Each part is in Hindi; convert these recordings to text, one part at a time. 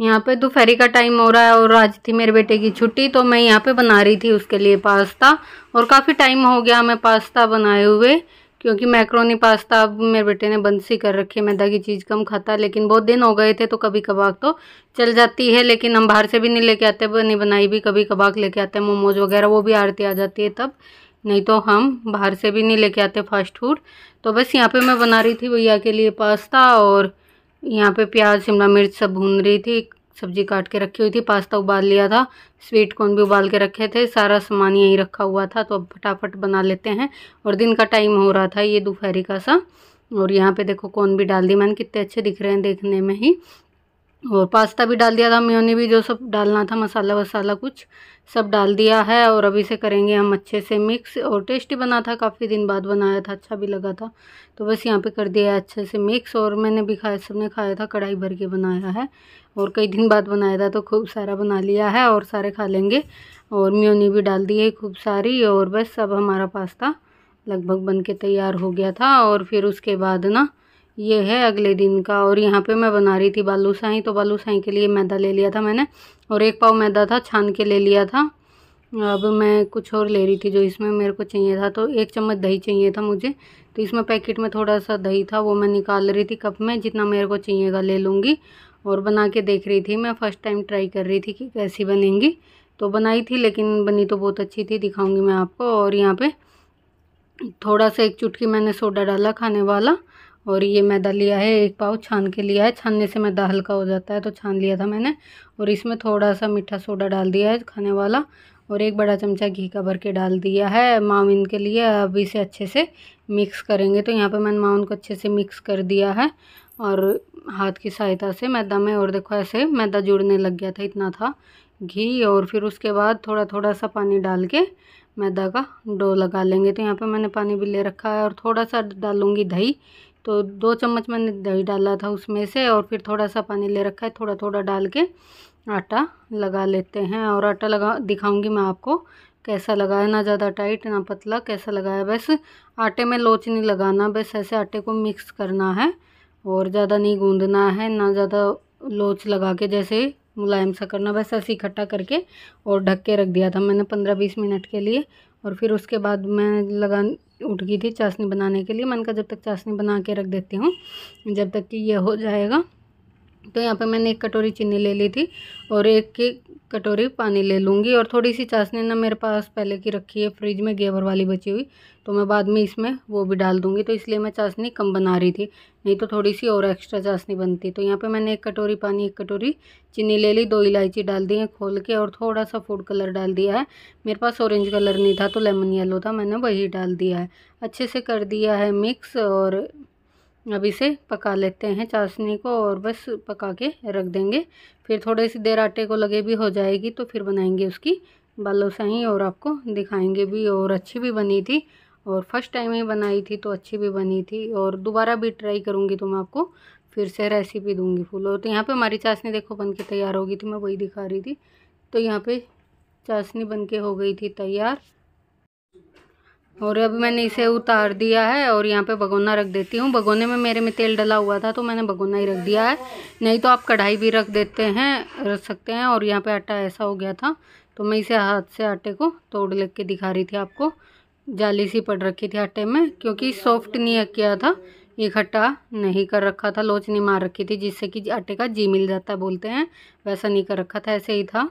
यहाँ पे दोपहर का टाइम हो रहा है और आज थी मेरे बेटे की छुट्टी, तो मैं यहाँ पे बना रही थी उसके लिए पास्ता। और काफ़ी टाइम हो गया हमें पास्ता बनाए हुए, क्योंकि मैक्रोनी पास्ता अब मेरे बेटे ने बंद सी कर रखी है। मैदा की चीज़ कम खाता है, लेकिन बहुत दिन हो गए थे तो कभी कभार तो चल जाती है। लेकिन हम बाहर से भी नहीं लेके आते, बनी बनाई भी कभी कभार लेके आते हैं, मोमोज वगैरह, वो भी आरती आ जाती है तब, नहीं तो हम बाहर से भी नहीं लेके आते फास्ट फूड। तो बस यहाँ पे मैं बना रही थी भैया के लिए पास्ता, और यहाँ पे प्याज शिमला मिर्च सब भून रही थी, सब्जी काट के रखी हुई थी, पास्ता उबाल लिया था, स्वीट कॉर्न भी उबाल के रखे थे, सारा सामान यहीं रखा हुआ था। तो अब फटाफट बना लेते हैं। और दिन का टाइम हो रहा था ये दोपहरी का सा। और यहाँ पे देखो कॉर्न भी डाल दी मैंने, कितने अच्छे दिख रहे हैं देखने में ही। और पास्ता भी डाल दिया था, मेयोनी भी, जो सब डालना था, मसाला वसाला कुछ सब डाल दिया है। और अभी से करेंगे हम अच्छे से मिक्स। और टेस्टी बना था, काफ़ी दिन बाद बनाया था, अच्छा भी लगा था। तो बस यहाँ पे कर दिया है अच्छे से मिक्स। और मैंने भी खाया, सबने खाया था, कढ़ाई भर के बनाया है और कई दिन बाद बनाया था, तो खूब सारा बना लिया है और सारे खा लेंगे। और मेयोनी भी डाल दी है खूब सारी। और बस अब हमारा पास्ता लगभग बन के तैयार हो गया था। और फिर उसके बाद ना ये है अगले दिन का। और यहाँ पे मैं बना रही थी बालूशाही, तो बालूशाही के लिए मैदा ले लिया था मैंने, और 1 पाव मैदा था, छान के ले लिया था। अब मैं कुछ और ले रही थी जो इसमें मेरे को चाहिए था, तो 1 चम्मच दही चाहिए था मुझे। तो इसमें पैकेट में थोड़ा सा दही था, वो मैं निकाल रही थी कप में, जितना मेरे को चाहिएगा ले लूँगी। और बना के देख रही थी, मैं फ़र्स्ट टाइम ट्राई कर रही थी कि कैसी बनेंगी। तो बनाई थी, लेकिन बनी तो बहुत अच्छी थी, दिखाऊँगी मैं आपको। और यहाँ पर थोड़ा सा 1 चुटकी मैंने सोडा डाला खाने वाला। और ये मैदा लिया है 1 पाव, छान के लिया है, छानने से मैदा हल्का हो जाता है, तो छान लिया था मैंने। और इसमें थोड़ा सा मीठा सोडा डाल दिया है खाने वाला। और 1 बड़ा चमचा घी का भर के डाल दिया है मावन के लिए। अब इसे अच्छे से मिक्स करेंगे। तो यहाँ पे मैंने मावन को अच्छे से मिक्स कर दिया है, और हाथ की सहायता से मैदा में। और देखो ऐसे मैदा जुड़ने लग गया था, इतना था घी। और फिर उसके बाद थोड़ा थोड़ा सा पानी डाल के मैदा का डो लगा लेंगे। तो यहाँ पे मैंने पानी भी ले रखा है, और थोड़ा सा डालूँगी दही। तो 2 चम्मच मैंने दही डाला था उसमें से, और फिर थोड़ा सा पानी ले रखा है, थोड़ा थोड़ा डाल के आटा लगा लेते हैं। और आटा लगा दिखाऊंगी मैं आपको कैसा लगा है, ना ज़्यादा टाइट ना पतला, कैसा लगा है। बस आटे में लोच नहीं लगाना, बस ऐसे आटे को मिक्स करना है, और ज़्यादा नहीं गूंदना है, ना ज़्यादा लोच लगा के जैसे मुलायम सा करना, बस ऐसे इकट्ठा करके। और ढक के रख दिया था मैंने 15-20 मिनट के लिए। और फिर उसके बाद मैं उठ गई थी चाशनी बनाने के लिए। मैंने कहा जब तक चाशनी बना के रख देती हूँ, जब तक कि ये हो जाएगा। तो यहाँ पे मैंने 1 कटोरी चीनी ले ली थी, और 1 कटोरी पानी ले लूँगी। और थोड़ी सी चाशनी ना मेरे पास पहले की रखी है फ्रिज में, घेवर वाली बची हुई, तो मैं बाद में इसमें वो भी डाल दूँगी। तो इसलिए मैं चाशनी कम बना रही थी, नहीं तो थोड़ी सी और एक्स्ट्रा चाशनी बनती। तो यहाँ पे मैंने 1 कटोरी पानी 1 कटोरी चीनी ले ली, 2 इलायची डाल दी है खोल के, और थोड़ा सा फूड कलर डाल दिया है। मेरे पास ऑरेंज कलर नहीं था, तो लेमन येलो था, मैंने वही डाल दिया है। अच्छे से कर दिया है मिक्स। और अब इसे पका लेते हैं चाशनी को, और बस पका के रख देंगे। फिर थोड़ी सी देर आटे को लगे भी हो जाएगी, तो फिर बनाएंगे उसकी बालूशाही और आपको दिखाएंगे भी। और अच्छी भी बनी थी, और फर्स्ट टाइम ही बनाई थी तो अच्छी भी बनी थी। और दोबारा भी ट्राई करूँगी तो मैं आपको फिर से रेसिपी दूँगी फुल। और तो यहाँ पे हमारी चाशनी देखो बन के तैयार हो गई थी, मैं वही दिखा रही थी। तो यहाँ पे चाशनी बन के हो गई थी तैयार। और अब मैंने इसे उतार दिया है, और यहाँ पे भगोना रख देती हूँ। भगोने में मेरे में तेल डला हुआ था, तो मैंने भगोना ही रख दिया है, नहीं तो आप कढ़ाई भी रख सकते हैं। और यहाँ पे आटा ऐसा हो गया था, तो मैं इसे हाथ से आटे को तोड़ लेके दिखा रही थी आपको। जाली सी पड़ रखी थी आटे में, क्योंकि सॉफ्ट नहीं किया था, इकट्ठा नहीं कर रखा था, लोच नहीं मार रखी थी, जिससे कि आटे का जी मिल जाता है बोलते हैं, वैसा नहीं कर रखा था, ऐसे ही था।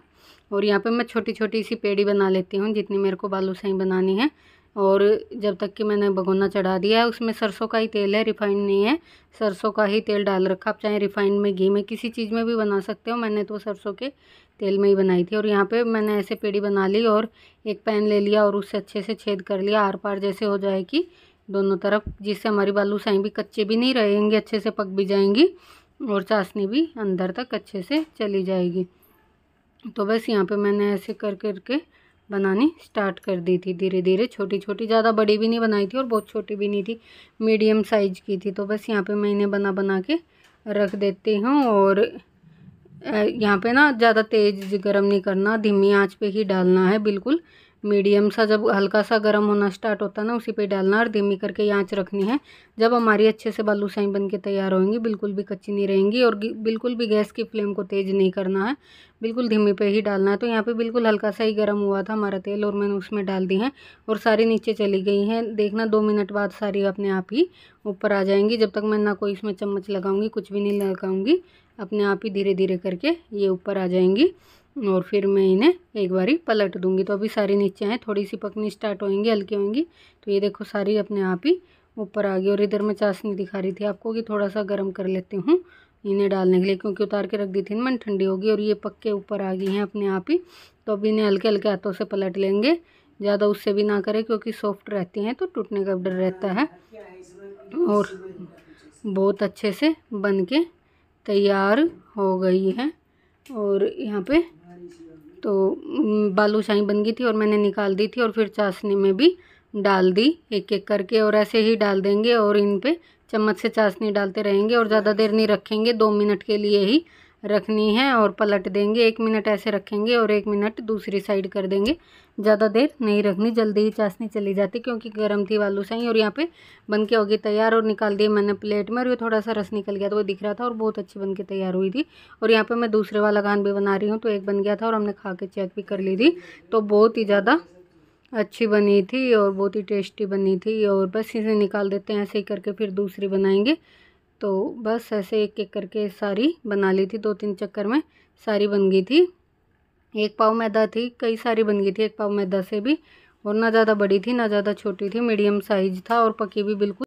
और यहाँ पे मैं छोटी छोटी सी पेड़ी बना लेती हूँ, जितनी मेरे को बालूशाही बनानी है। और जब तक कि मैंने भगोना चढ़ा दिया है, उसमें सरसों का ही तेल है, रिफाइंड नहीं है, सरसों का ही तेल डाल रखा। आप चाहे रिफाइंड में, घी में, किसी चीज़ में भी बना सकते हो, मैंने तो सरसों के तेल में ही बनाई थी। और यहाँ पे मैंने ऐसे पेड़ी बना ली, और एक पैन ले लिया, और उससे अच्छे से छेद कर लिया, आर पार जैसे हो जाएगी दोनों तरफ, जिससे हमारी बालूशाही भी कच्चे भी नहीं रहेंगे, अच्छे से पक भी जाएंगी, और चाशनी भी अंदर तक अच्छे से चली जाएगी। तो बस यहाँ पे मैंने ऐसे कर करके बनानी स्टार्ट कर दी थी, धीरे धीरे छोटी छोटी, ज़्यादा बड़ी भी नहीं बनाई थी और बहुत छोटी भी नहीं थी, मीडियम साइज की थी। तो बस यहाँ पे मैं इन्हें बना बना के रख देती हूँ। और यहाँ पे ना ज़्यादा तेज़ गरम नहीं करना, धीमी आंच पे ही डालना है बिल्कुल, मीडियम सा, जब हल्का सा गर्म होना स्टार्ट होता है ना उसी पे डालना और धीमी करके आंच रखनी है। जब हमारी अच्छे से बालूशाही बन के तैयार होंगी, बिल्कुल भी कच्ची नहीं रहेंगी और बिल्कुल भी गैस की फ्लेम को तेज़ नहीं करना है, बिल्कुल धीमी पे ही डालना है। तो यहाँ पे बिल्कुल हल्का सा ही गर्म हुआ था हमारा तेल और मैंने उसमें डाल दी है और सारी नीचे चली गई हैं। देखना 2 मिनट बाद सारी अपने आप ही ऊपर आ जाएंगी। जब तक मैं ना कोई इसमें चम्मच लगाऊंगी, कुछ भी नहीं लगाऊंगी, अपने आप ही धीरे धीरे करके ये ऊपर आ जाएंगी और फिर मैं इन्हें एक बारी पलट दूंगी। तो अभी सारी नीचे हैं, थोड़ी सी पकनी स्टार्ट होंगी, हल्की होंगी। तो ये देखो सारी अपने आप ही ऊपर आ गई। और इधर मैं चाशनी दिखा रही थी आपको कि थोड़ा सा गर्म कर लेती हूँ इन्हें डालने के लिए, क्योंकि उतार के रख दी थी ना मैंने, ठंडी होगी। और ये पक्के ऊपर आ गई हैं अपने आप ही। तो अब इन्हें हल्के हल्के हाथों से पलट लेंगे, ज़्यादा उससे भी ना करें क्योंकि सॉफ्ट रहती हैं तो टूटने का डर रहता है। और बहुत अच्छे से बन के तैयार हो गई है। और यहाँ पे तो बालूशाही बन गई थी और मैंने निकाल दी थी और फिर चाशनी में भी डाल दी एक एक करके। और ऐसे ही डाल देंगे और इन पे चम्मच से चाशनी डालते रहेंगे और ज़्यादा देर नहीं रखेंगे, 2 मिनट के लिए ही रखनी है और पलट देंगे। 1 मिनट ऐसे रखेंगे और 1 मिनट दूसरी साइड कर देंगे। ज़्यादा देर नहीं रखनी, जल्दी ही चाशनी चली जाती क्योंकि गर्म थी बालूशाही। और यहाँ पे बन के होगी तैयार और निकाल दिए मैंने प्लेट में। और ये थोड़ा सा रस निकल गया तो वो दिख रहा था और बहुत अच्छी बन के तैयार हुई थी। और यहाँ पे मैं दूसरे वाला घान भी बना रही हूँ, तो एक बन गया था और हमने खा के चेक भी कर ली थी, तो बहुत ही ज़्यादा अच्छी बनी थी और बहुत ही टेस्टी बनी थी। और बस इसे निकाल देते हैं, ऐसे ही करके फिर दूसरी बनाएंगे। तो बस ऐसे एक एक करके सारी बना ली थी, 2-3 चक्कर में सारी बन गई थी। 1 पाव मैदा थी, कई सारी बन गई थी 1 पाव मैदा से भी। और ना ज़्यादा बड़ी थी ना ज़्यादा छोटी थी, मीडियम साइज था और पकी भी बिल्कुल